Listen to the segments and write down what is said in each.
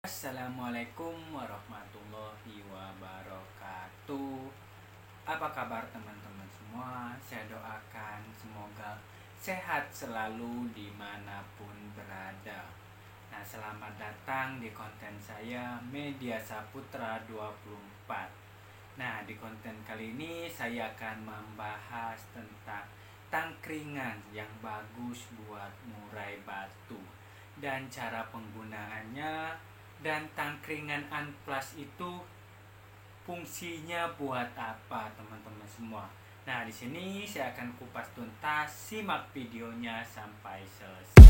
Assalamualaikum warahmatullahi wabarakatuh. Apa kabar teman-teman semua? Saya doakan semoga sehat selalu dimanapun berada. Nah, selamat datang di konten saya Media Saputra 24. Nah, di konten kali ini saya akan membahas tentang tangkringan yang bagus buat murai batu dan cara penggunaannya, dan tangkringan Amplas itu fungsinya buat apa teman-teman semua. Nah, di sini saya akan kupas tuntas, simak videonya sampai selesai.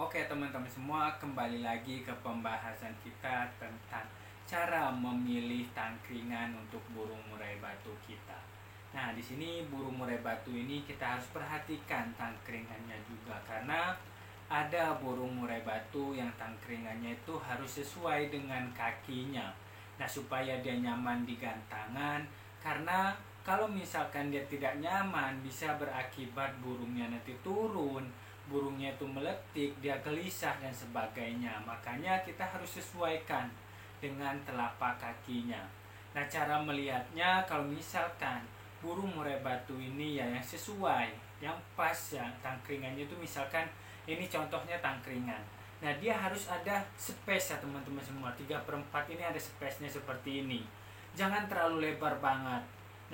Oke teman-teman semua, kembali lagi ke pembahasan kita tentang cara memilih tangkringan untuk burung murai batu kita. Nah, di sini burung murai batu ini kita harus perhatikan tangkringannya juga, karena ada burung murai batu yang tangkringannya itu harus sesuai dengan kakinya. Nah, supaya dia nyaman di gantangan, karena kalau misalkan dia tidak nyaman bisa berakibat burungnya nanti turun, burungnya itu meletik, dia gelisah dan sebagainya. Makanya kita harus sesuaikan dengan telapak kakinya. Nah, cara melihatnya kalau misalkan burung murai batu ini ya yang sesuai, yang pas ya tangkringannya itu, misalkan ini contohnya tangkringan. Nah, dia harus ada space ya teman-teman semua. 3/4 ini ada space-nya seperti ini. Jangan terlalu lebar banget.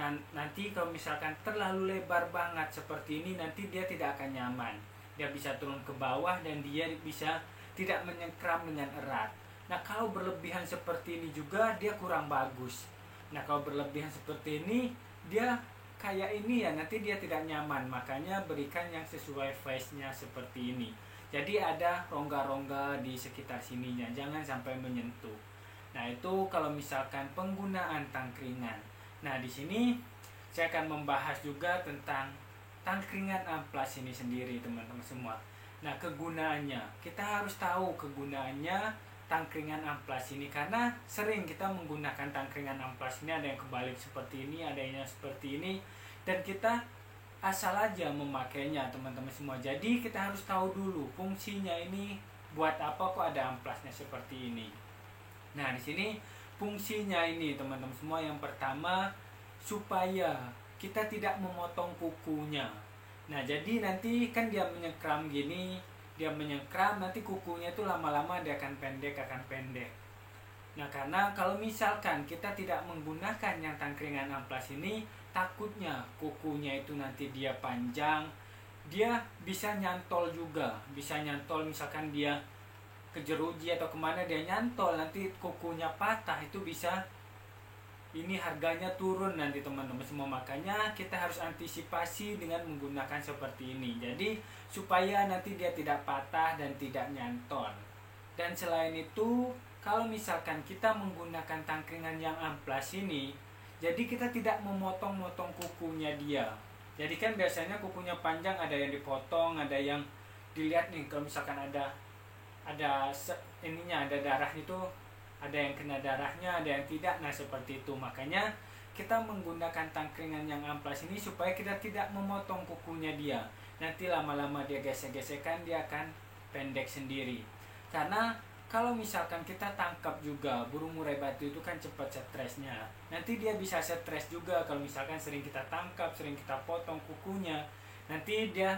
Nah, nanti kalau misalkan terlalu lebar banget seperti ini, nanti dia tidak akan nyaman. Dia bisa turun ke bawah dan dia bisa tidak menyengkram dengan erat. Nah, kalau berlebihan seperti ini juga dia kurang bagus. Nah, kalau berlebihan seperti ini dia kayak ini ya, nanti dia tidak nyaman. Makanya berikan yang sesuai face-nya seperti ini. Jadi ada rongga-rongga di sekitar sininya, jangan sampai menyentuh. Nah, itu kalau misalkan penggunaan tangkringan. Nah, di sini saya akan membahas juga tentang tangkringan Amplas ini sendiri teman-teman semua. Nah, kegunaannya, kita harus tahu kegunaannya tangkringan Amplas ini, karena sering kita menggunakan tangkringan Amplas ini, ada yang kebalik seperti ini, ada yang seperti ini, dan kita asal aja memakainya teman-teman semua. Jadi kita harus tahu dulu fungsinya ini buat apa, kok ada amplasnya seperti ini. Nah, di sini fungsinya ini teman-teman semua, yang pertama supaya kita tidak memotong kukunya. Nah, jadi nanti kan dia menyengkram gini, dia menyengkram, nanti kukunya itu lama-lama dia akan pendek. Nah, karena kalau misalkan kita tidak menggunakan yang tangkringan Amplas ini, takutnya kukunya itu nanti dia panjang, dia bisa nyantol juga, bisa nyantol, misalkan dia ke jeruji atau kemana dia nyantol, nanti kukunya patah, itu bisa ini harganya turun nanti teman-teman semua. Makanya kita harus antisipasi dengan menggunakan seperti ini, jadi supaya nanti dia tidak patah dan tidak nyantol. Dan selain itu, kalau misalkan kita menggunakan tangkringan yang Amplas ini, jadi kita tidak memotong-motong kukunya dia. Jadi kan biasanya kukunya panjang, ada yang dipotong, ada yang dilihat nih, kalau misalkan ininya, ada darah itu, ada yang kena darahnya, ada yang tidak. Nah, seperti itu. Makanya kita menggunakan tangkringan yang Amplas ini supaya kita tidak memotong kukunya dia. Nanti lama-lama dia gesek-gesekan, dia akan pendek sendiri. Karena kalau misalkan kita tangkap juga, burung murai batu itu kan cepat stresnya. Nanti dia bisa stres juga kalau misalkan sering kita tangkap, sering kita potong kukunya. Nanti dia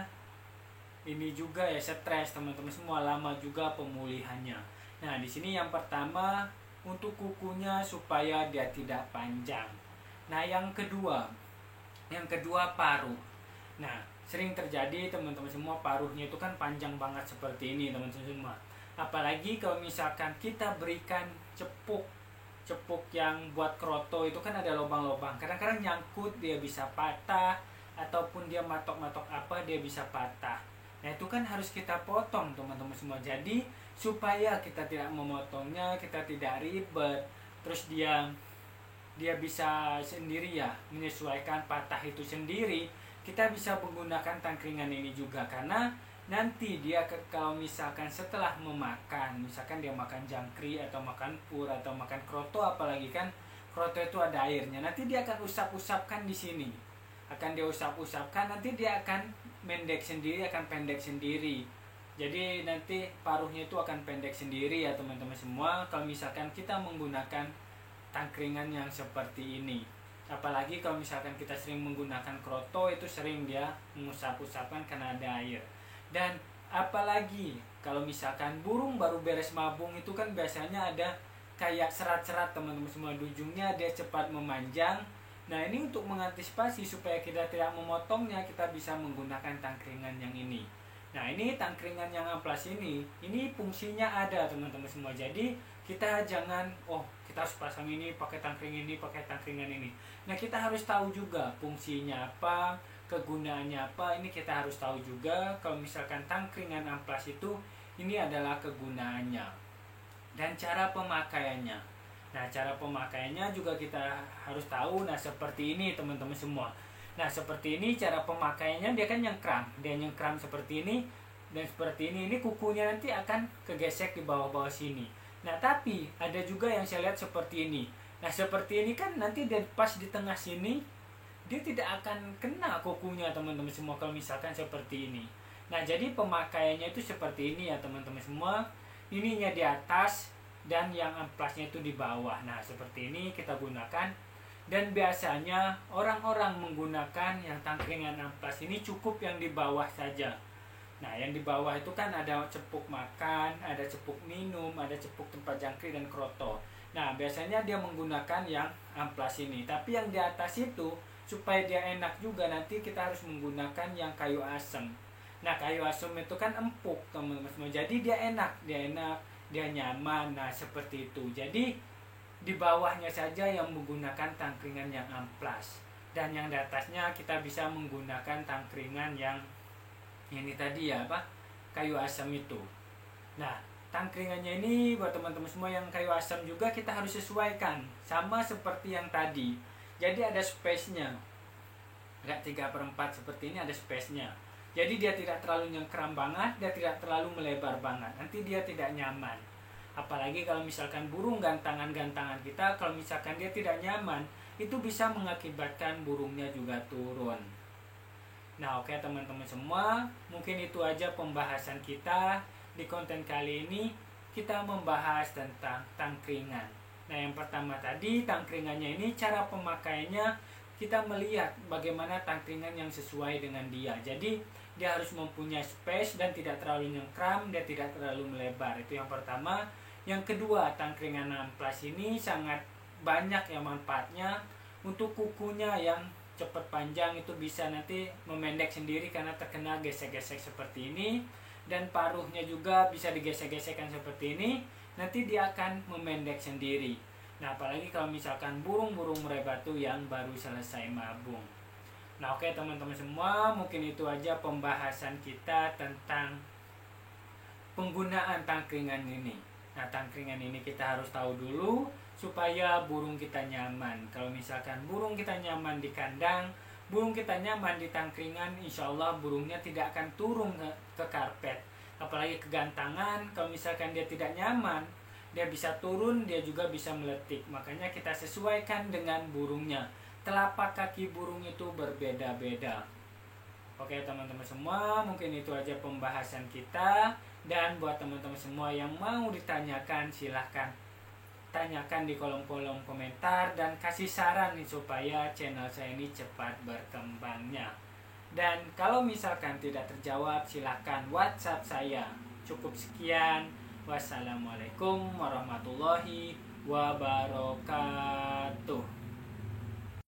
ini juga ya stres teman-teman semua, lama juga pemulihannya. Nah, di sini yang pertama untuk kukunya supaya dia tidak panjang. Nah, yang kedua paruh. Nah, sering terjadi teman-teman semua, paruhnya itu kan panjang banget seperti ini teman-teman semua. Apalagi kalau misalkan kita berikan cepuk yang buat kroto itu kan ada lubang-lubang. Kadang-kadang nyangkut dia bisa patah, ataupun dia matok-matok apa dia bisa patah. Nah, itu kan harus kita potong teman-teman semua. Jadi supaya kita tidak memotongnya, kita tidak ribet, terus dia dia bisa sendiri ya menyesuaikan patah itu sendiri, kita bisa menggunakan tangkringan ini juga. Karena nanti dia kalau misalkan setelah memakan, misalkan dia makan jangkrik atau makan pur atau makan kroto, apalagi kan kroto itu ada airnya, nanti dia akan usap-usapkan di sini, akan dia usap-usapkan, nanti dia akan mendek sendiri, akan pendek sendiri. Jadi nanti paruhnya itu akan pendek sendiri ya teman-teman semua, kalau misalkan kita menggunakan tangkringan yang seperti ini. Apalagi kalau misalkan kita sering menggunakan kroto, itu sering dia mengusap-usapkan karena ada air. Dan apalagi kalau misalkan burung baru beres mabung, itu kan biasanya ada kayak serat-serat teman-teman semua di ujungnya, dia cepat memanjang. Nah ini untuk mengantisipasi supaya kita tidak memotongnya, kita bisa menggunakan tangkringan yang ini. Nah ini tangkringan yang amplas ini fungsinya ada teman-teman semua. Jadi kita jangan kita harus pasang ini pakai tangkringan ini, pakai tangkringan ini. Nah kita harus tahu juga fungsinya apa, kegunaannya apa. Ini kita harus tahu juga. Kalau misalkan tangkringan amplas itu ini adalah kegunaannya dan cara pemakaiannya. Nah cara pemakaiannya juga kita harus tahu. Nah seperti ini teman-teman semua. Nah seperti ini cara pemakaiannya, dia kan nyengkram, dia nyengkram seperti ini dan seperti ini kukunya nanti akan kegesek di bawah-bawah sini. Nah tapi ada juga yang saya lihat seperti ini. Nah seperti ini kan nanti dia pas di tengah sini, dia tidak akan kena kukunya teman-teman semua kalau misalkan seperti ini. Nah jadi pemakaiannya itu seperti ini ya teman-teman semua. Ininya di atas dan yang amplasnya itu di bawah. Nah seperti ini kita gunakan. Dan biasanya orang-orang menggunakan yang tangkringan amplas ini cukup yang di bawah saja. Nah yang di bawah itu kan ada cepuk makan, ada cepuk minum, ada cepuk tempat jangkrik dan kroto. Nah biasanya dia menggunakan yang amplas ini. Tapi yang di atas itu supaya dia enak juga, nanti kita harus menggunakan yang kayu asam. Nah kayu asam itu kan empuk teman-teman semua, jadi dia enak, dia nyaman. Nah seperti itu. Jadi di bawahnya saja yang menggunakan tangkringan yang amplas, dan yang di atasnya kita bisa menggunakan tangkringan yang ini tadi ya kayu asam itu. Nah tangkringannya ini buat teman-teman semua yang kayu asam juga kita harus sesuaikan sama seperti yang tadi. Jadi ada space-nya, enggak 3/4 seperti ini, ada space-nya. Jadi dia tidak terlalu nyengkram banget, dia tidak terlalu melebar banget, nanti dia tidak nyaman. Apalagi kalau misalkan burung gantangan-gantangan kita, kalau misalkan dia tidak nyaman, itu bisa mengakibatkan burungnya juga turun. Nah oke teman-teman semua, mungkin itu aja pembahasan kita di konten kali ini. Kita membahas tentang tangkringan. Nah yang pertama tadi, tangkringannya ini cara pemakaiannya, kita melihat bagaimana tangkringan yang sesuai dengan dia. Jadi dia harus mempunyai space dan tidak terlalu nyengkram, dia tidak terlalu melebar. Itu yang pertama. Yang kedua, tangkringan amplas ini sangat banyak ya manfaatnya. Untuk kukunya yang cepat panjang itu bisa nanti memendek sendiri karena terkena gesek-gesek seperti ini. Dan paruhnya juga bisa digesek-gesekkan seperti ini, nanti dia akan memendek sendiri. Nah apalagi kalau misalkan burung-burung murai batu yang baru selesai mabung. Nah oke teman-teman semua, mungkin itu aja pembahasan kita tentang penggunaan tangkringan ini. Nah tangkringan ini kita harus tahu dulu supaya burung kita nyaman. Kalau misalkan burung kita nyaman di kandang, burung kita nyaman di tangkringan, insya Allah burungnya tidak akan turun ke karpet. Apalagi kegantangan, kalau misalkan dia tidak nyaman, dia bisa turun, dia juga bisa meletik. Makanya kita sesuaikan dengan burungnya. Telapak kaki burung itu berbeda-beda. Oke teman-teman semua, mungkin itu aja pembahasan kita. Dan buat teman-teman semua yang mau ditanyakan, silahkan tanyakan di kolom-kolom komentar dan kasih saran nih supaya channel saya ini cepat berkembangnya. Dan kalau misalkan tidak terjawab, silahkan WhatsApp saya. Cukup sekian. Wassalamualaikum warahmatullahi wabarakatuh.